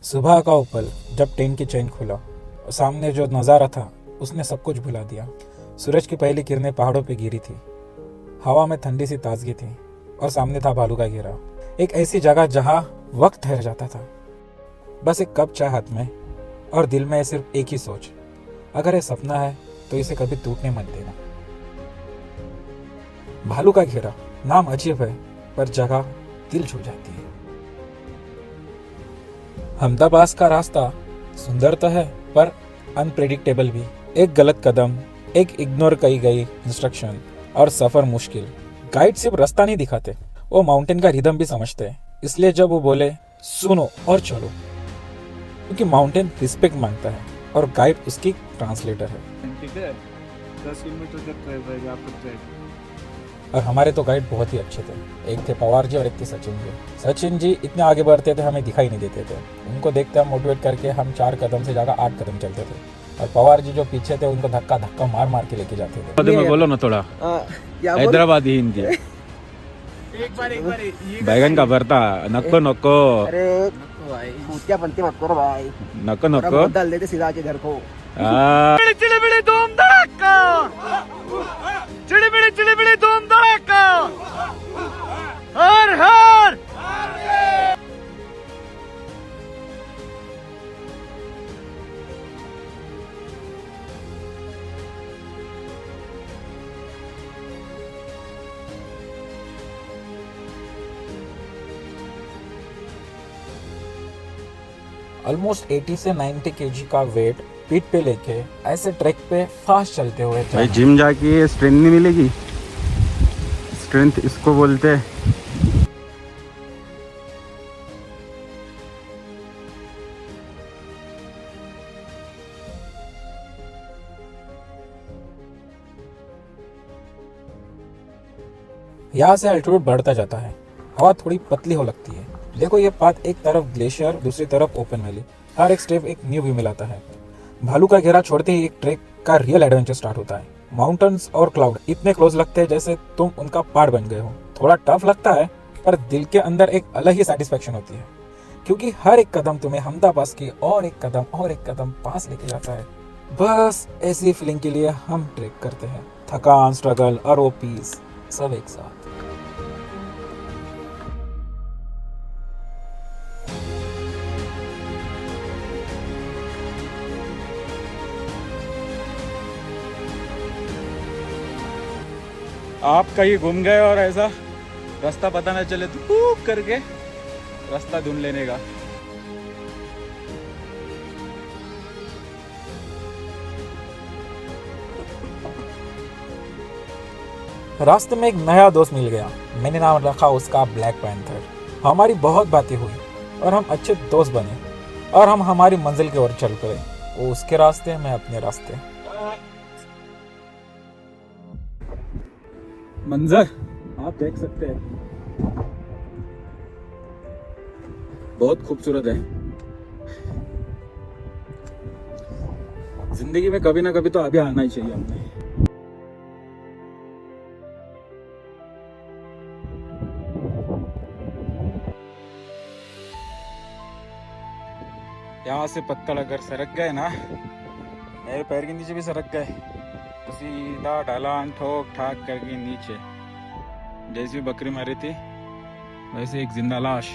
सुबह का उपल जब ट्रेन की चेन खुला और सामने जो नज़ारा था उसने सब कुछ भुला दिया। सूरज की पहली किरणें पहाड़ों पे गिरी थी, हवा में ठंडी सी ताजगी थी और सामने था भालू का घेरा, एक ऐसी जगह जहां वक्त ठहर जाता था। बस एक कप चाय हाथ में और दिल में सिर्फ एक ही सोच, अगर ये सपना है तो इसे कभी टूटने मत देना। भालू का घेरा नाम अजीब है पर जगह दिल छू जाती है। अहमदाबाद का रास्ता सुंदर तो है पर अनप्रेडिक्टेबल भी। एक गलत कदम, एक इग्नोर की गई इंस्ट्रक्शन और सफर मुश्किल। गाइड सिर्फ रास्ता नहीं दिखाते, वो माउंटेन का रिदम भी समझते हैं। इसलिए जब वो बोले सुनो और चलो, क्योंकि माउंटेन रिस्पेक्ट मांगता है और गाइड उसकी ट्रांसलेटर है। 10 किलोमीटर तक ट्रेक रहेगा आपका ट्रेक। और हमारे तो गाइड बहुत ही अच्छे थे। एक थे पवार जी और एक थे सचिन जी। सचिन जी इतने आगे बढ़ते थे हमें दिखाई नहीं देते थे। उनको देखते हम मोटिवेट करके हम 4 कदम से जाकर 8 कदम चलते थे। और पवार जी जो पीछे थे उनको धक्का धक्का मार मार के लेके जाते थे। में बोलो ना थोड़ा हैदराबादी हिंदी है। एक बार बैगन का भरता नको नको अरे भूतिया बनती मत करो भाई, नको नको डाल देते सीधा के घर को। चिड़िबिड़ी धूम धड़ाका, चिड़िबिड़ी धूम धड़ाका, हर हर। ऑलमोस्ट 80 से 90 केजी का वेट पीठ पे लेके ऐसे ट्रैक पे फास्ट चलते हुए भाई जिम जाके स्ट्रेंथ नहीं मिलेगी। स्ट्रेंथ इसको बोलते हैं। यहाँ से अल्टीट्यूड बढ़ता जाता है, हवा थोड़ी पतली हो लगती है। देखो ये पाथ, एक तरफ ग्लेशियर दूसरी तरफ ओपन वैली, हर एक स्टेप एक न्यू व्यू मिलाता है। भालू का घेरा छोड़ते ही एक ट्रैक का रियल एडवेंचर स्टार्ट होता है। माउंटेन्स और क्लाउड इतने क्लोज लगते हैं जैसे तुम उनका पार्ट बन गए हो। थोड़ा टफ लगता है पर दिल के अंदर एक अलग ही सेटिस्फेक्शन होती है, क्योंकि हर एक कदम तुम्हें अहमदाबाद की और एक कदम पास लेके जाता है। बस ऐसी फीलिंग के लिए हम ट्रैक करते हैं। थकान, स्ट्रगल और वो पीस सब एक साथ। आप कहीं घूम गए और ऐसा रास्ता पता न चले तो खूब करके रास्ता ढूंढ लेने का। रास्ते में एक नया दोस्त मिल गया, मैंने नाम रखा उसका ब्लैक पैंथर। हमारी बहुत बातें हुई और हम अच्छे दोस्त बने और हम हमारी मंजिल की ओर चल पड़े। वो उसके रास्ते, मैं अपने रास्ते। मंजर आप देख सकते हैं, बहुत खूबसूरत है। जिंदगी में कभी ना कभी तो आगे आना ही चाहिए हमने। यहाँ से पत्थर अगर सरक गए ना, मेरे पैर के नीचे भी सरक गए तो सीधा ढलान ठोक ठाक करके नीचे। जैसी बकरी मारी थी वैसे एक जिंदा लाश।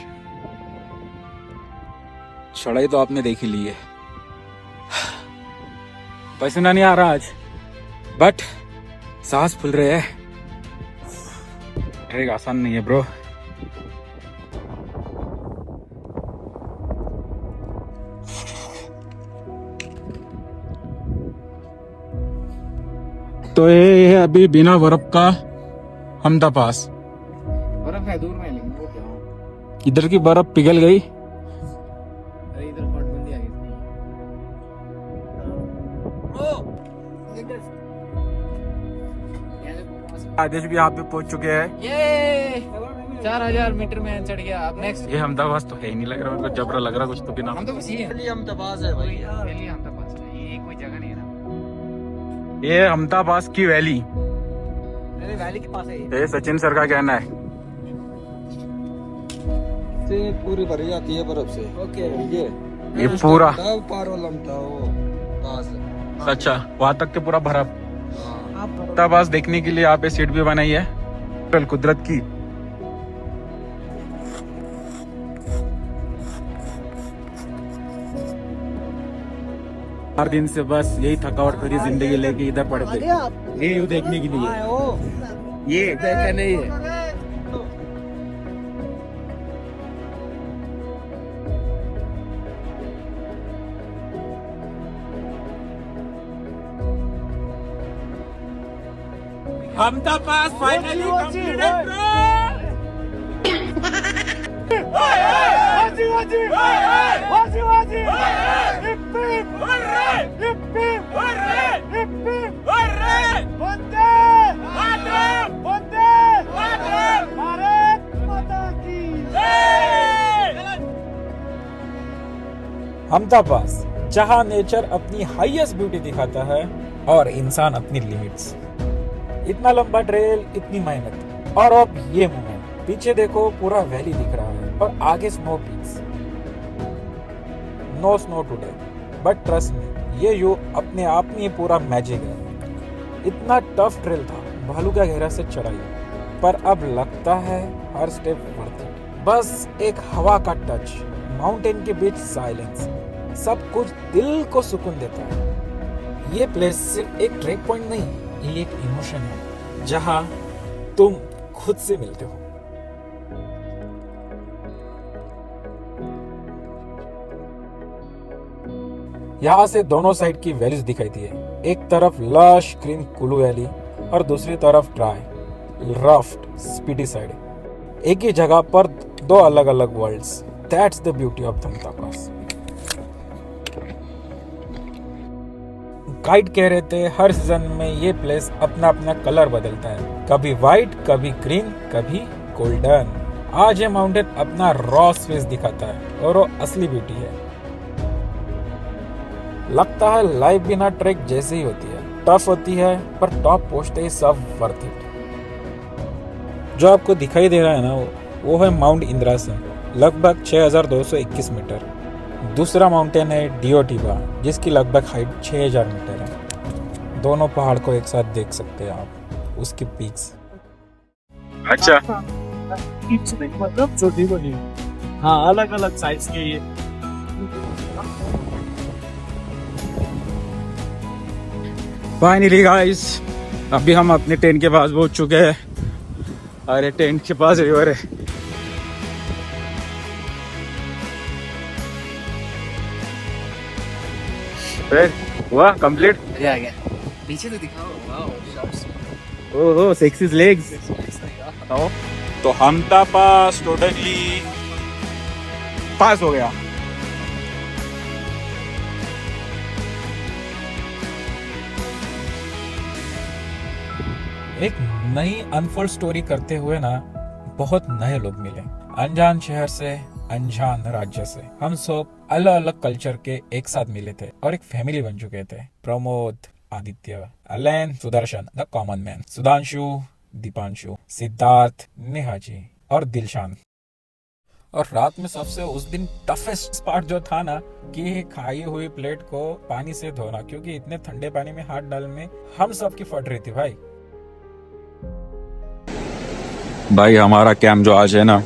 चढ़ाई तो आपने देख ही ली है। पसीना नहीं आ रहा आज, बट सांस फूल रहे हैं। ट्रेक आसान नहीं है ब्रो। तो ये है अभी बिना बर्फ का अहमदाबाद। बर्फ है दूर में, लेकिन वो क्या, इधर की बर्फ पिघल गई। अरे इधर नोटबंदी आ गई। आदेश भी यहाँ पे पहुंच चुके हैं। ये 4000 मीटर में चढ़ गया। आप नेक्स्ट। ये अहमदाबाद तो है ही नहीं लग रहा, मेरे को जबरा लग रहा कुछ तो बिना। हम तो बस ये अहमदाबाद है भाई, दिल्ली अहमदाबाद है, ये कोई जगह नहीं है ना। ये अहमदाबाद की वैली, अरे वैली के पास है ये सचिन सर का कहना है। से पूरी भरी जाती है बर्फ से। ओके ये ये पूरा पास अच्छा वहां तक के पूरा भरा बस देखने के लिए यहाँ पे सीट भी बनाई है कुदरत की। 4 दिन से बस यही थकावट भरी जिंदगी लेके इधर पड़े थे ये व्यू देखने के लिए। ये देखा नहीं है। हम तो पास फाइनली कंप्लीटेड ब्रो। हमदा पास, जहां नेचर अपनी हाईएस्ट ब्यूटी दिखाता है और इंसान अपनी लिमिट्स। इतना लंबा ट्रेल, इतनी मेहनत, और अब ये मोमेंट। पीछे देखो पूरा वैली दिख रहा है और आगे snow peaks. No snow today, but trust me, ये व्यू अपने आप में पूरा मैजिक है। इतना टफ ट्रेल था, भालू का घेरा से चढ़ाई, पर अब लगता है हर स्टेप वर्थ इट। बस एक हवा का टच, माउंटेन के बीच साइलेंस, सब कुछ दिल को सुकून देता है। ये प्लेस सिर्फ एक ट्रैक पॉइंट नहीं, ये एक इमोशन है जहां तुम खुद से मिलते हो। यहाँ से दोनों साइड की वैलीज दिखाई दी है। एक तरफ लश ग्रीन कुलू वैली और दूसरी तरफ ड्राई रफ्ट स्पीडी साइड। एक ही जगह पर दो अलग अलग worlds. That's the beauty of Hampta pass. Guide कह रहे थे हर सीजन में ये प्लेस अपना अपना कलर बदलता है, कभी व्हाइट, कभी ग्रीन, कभी गोल्डन। आज ये माउंटेन अपना रॉ फेस दिखाता है और वो असली ब्यूटी है। लगता है लाइफ बिना ट्रैक जैसे ही होती है, टफ होती है पर टॉप पहुंचते ही सब वर्थ इट। जो आपको दिखाई दे रहा है ना, वो है माउंट इंद्रासन, लगभग 6221 मीटर। दूसरा माउंटेन है डियोटिबा, जिसकी लगभग हाइट 6000 मीटर है। दोनों पहाड़ को एक साथ देख सकते हैं आप, उसकी पीक्स। अच्छा मतलब छोटी बनी, हाँ अलग अलग साइज के ये। फाइनली गाइस, अभी हम अपने टेंट के पास पहुंच चुके हैं। अरे टेंट के पास रिवर है। फिर हुआ कंप्लीट। आ गया पीछे तो दिखाओ। Wow shots. ओहो सेक्सी लेग्स। तो हमदा पास टोटली पास हो गया। एक नई अनफोल्ड स्टोरी करते हुए ना बहुत नए लोग मिले। अनजान शहर से, अनजान राज्य से, हम सब अलग अलग कल्चर के एक साथ मिले थे और एक फैमिली बन चुके थे। Pramod, Aditya, Alan, Sudarshan the common man, Sudhanshu, Deepanshu, Siddharth, Nehaji और दिलशान। और रात में सबसे उस दिन टफेस्ट पार्ट जो था ना, कि खाई हुई प्लेट को पानी से धोना, क्योंकि इतने ठंडे पानी में हाथ डालने में हम सबकी फट रही थी भाई। भाई हमारा कैंप जो आज है ना,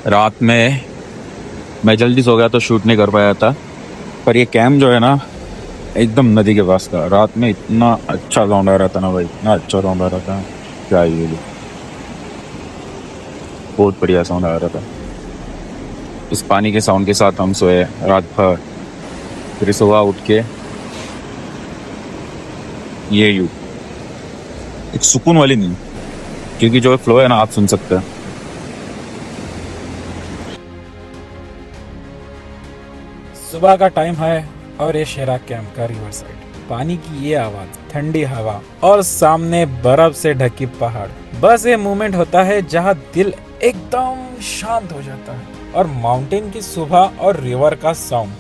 रात में मैं जल्दी सो गया तो शूट नहीं कर पाया था, पर ये कैंप जो है ना एकदम नदी के पास था। रात में इतना अच्छा साउंड आ रहा था ना भाई, इतना अच्छा साउंड आ रहा था, क्या ये बहुत बढ़िया साउंड आ रहा था। इस पानी के साउंड के साथ हम सोए रात भर। फिर सुबह उठ के ये यू एक सुकून वाली नींद, क्योंकि जो फ्लो है ना आप सुन सकते हैं। सुबह का टाइम है और ये शेरा कैंप का रिवर साइड, पानी की ये आवाज, ठंडी हवा और सामने बर्फ से ढकी पहाड़। बस ये मोमेंट होता है जहाँ दिल एकदम शांत हो जाता है। और माउंटेन की सुबह और रिवर का साउंड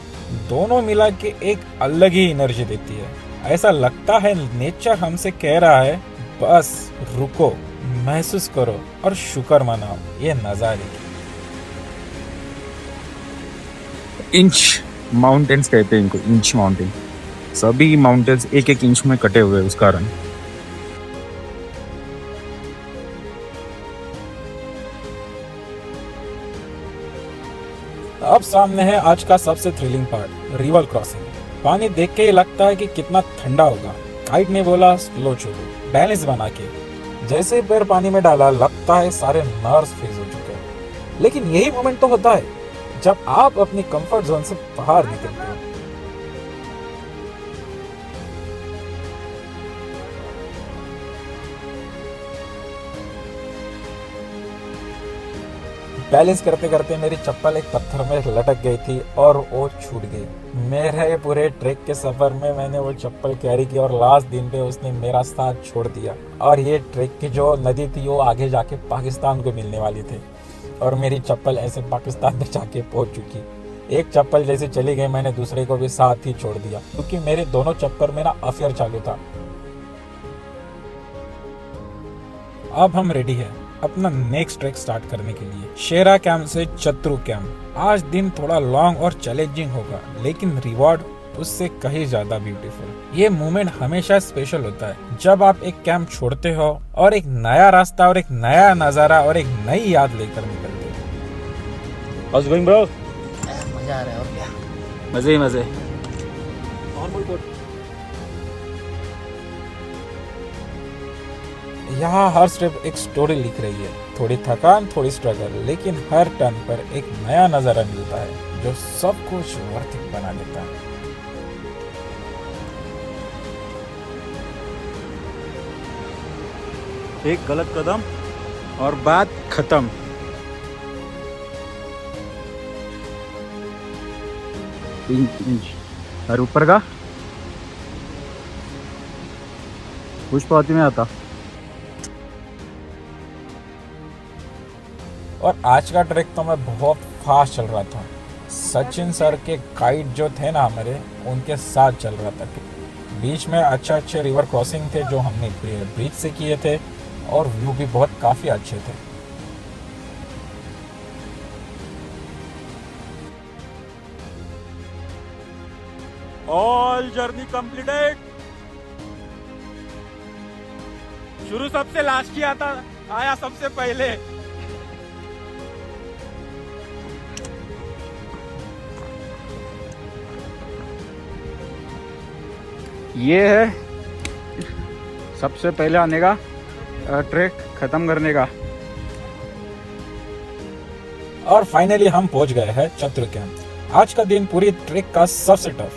दोनों मिला के एक अलग ही एनर्जी देती है। ऐसा लगता है नेचर हमसे कह रहा है बस रुको, महसूस करो और शुक्र मनाओ ये नजारे की। इंच माउंटेन्स कहते हैं इनको, इंच माउंटेन। सभी माउंटेन्स एक एक इंच में कटे हुए हैं उस कारण। अब सामने है आज का सबसे थ्रिलिंग पार्ट, रिवर क्रॉसिंग। पानी देख के ही लगता है कि कितना ठंडा होगा। गाइड ने बोला स्लो चलो, बैलेंस बना के। जैसे ही पैर पानी में डाला लगता है सारे नर्व्स फ्रीज हो चुके हैं। लेकिन यही मोमेंट तो होता है जब आप अपनी कंफर्ट जोन से बाहर निकलते हो। बैलेंस करते करते मेरी चप्पल एक पत्थर में लटक गई थी और वो छूट गई। मेरे पूरे ट्रैक के सफर में मैंने वो चप्पल कैरी की और लास्ट दिन पे उसने मेरा साथ छोड़ दिया। और ये ट्रैक की जो नदी थी वो आगे जाके पाकिस्तान को मिलने वाली थी और मेरी चप्पल ऐसे पाकिस्तान में जाके पहुंच चुकी। एक चप्पल जैसे चली गई मैंने दूसरे को भी साथ ही छोड़ दिया क्योंकि मेरे दोनों चक्कर में ना अफेयर चालू था। अब हम रेडी है अपना नेक्स्ट ट्रैक स्टार्ट करने के लिए, शेरा कैंप से चतरू कैंप। आज दिन थोड़ा लॉन्ग और चैलेंजिंग होगा लेकिन रिवॉर्ड उससे कहीं ज्यादा ब्यूटीफुल। ये मोमेंट हमेशा स्पेशल होता है जब आप एक कैंप छोड़ते हो और एक नया रास्ता और एक नया नजारा और एक नई याद लेकर निकलते हो। How's it going, bro? मजा आ रहा है और क्या। मजे ही मजे। यहाँ हर स्टेप एक स्टोरी लिख रही है, थोड़ी थकान थोड़ी स्ट्रगल, लेकिन हर टर्न पर एक नया नजारा मिलता है जो सब कुछ वर्थ इट बना देता है। एक गलत कदम और बात खत्म। इंच और ऊपर का पुष्पावती में आता। और आज का ट्रैक तो मैं बहुत फास्ट चल रहा था। सचिन सर के गाइड जो थे ना हमारे, उनके साथ चल रहा था। बीच में अच्छे रिवर क्रॉसिंग थे जो हमने ब्रिज से किए थे और व्यू भी बहुत काफी अच्छे थे। All journey completed. शुरू सबसे लास्ट किया था, आया सबसे पहले। ये है सबसे पहले आने का ट्रैक खत्म करने का। और फाइनली हम पहुंच गए हैं चतुर कैंप। आज का दिन पूरी ट्रैक का सबसे tough,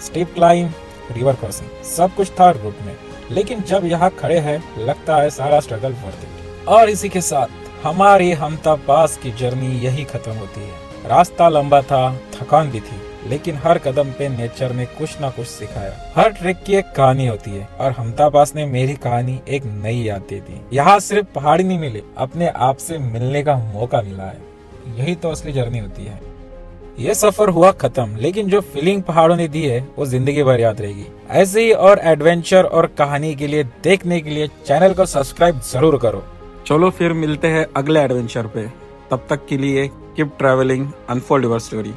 steep climb, river crossing, सब कुछ था रूट में, लेकिन जब यहाँ खड़े हैं लगता है सारा स्ट्रगल वर्थ इट। और इसी के साथ हमारी हमता पास की जर्नी यही खत्म होती है। रास्ता लंबा था, थकान भी थी, लेकिन हर कदम पे नेचर ने कुछ ना कुछ सिखाया। हर ट्रैक की एक कहानी होती है और हमता पास ने मेरी कहानी एक नई याद दे दी। यहाँ सिर्फ पहाड़ी नहीं मिले, अपने आप से मिलने का मौका मिला है। यही तो असली जर्नी होती है। ये सफर हुआ खत्म, लेकिन जो फीलिंग पहाड़ों ने दी है वो जिंदगी भर याद रहेगी। ऐसे ही और एडवेंचर और कहानी के लिए देखने के लिए चैनल को सब्सक्राइब जरूर करो। चलो फिर मिलते हैं अगले एडवेंचर पे। तब तक के लिए keep travelling, unfold your story.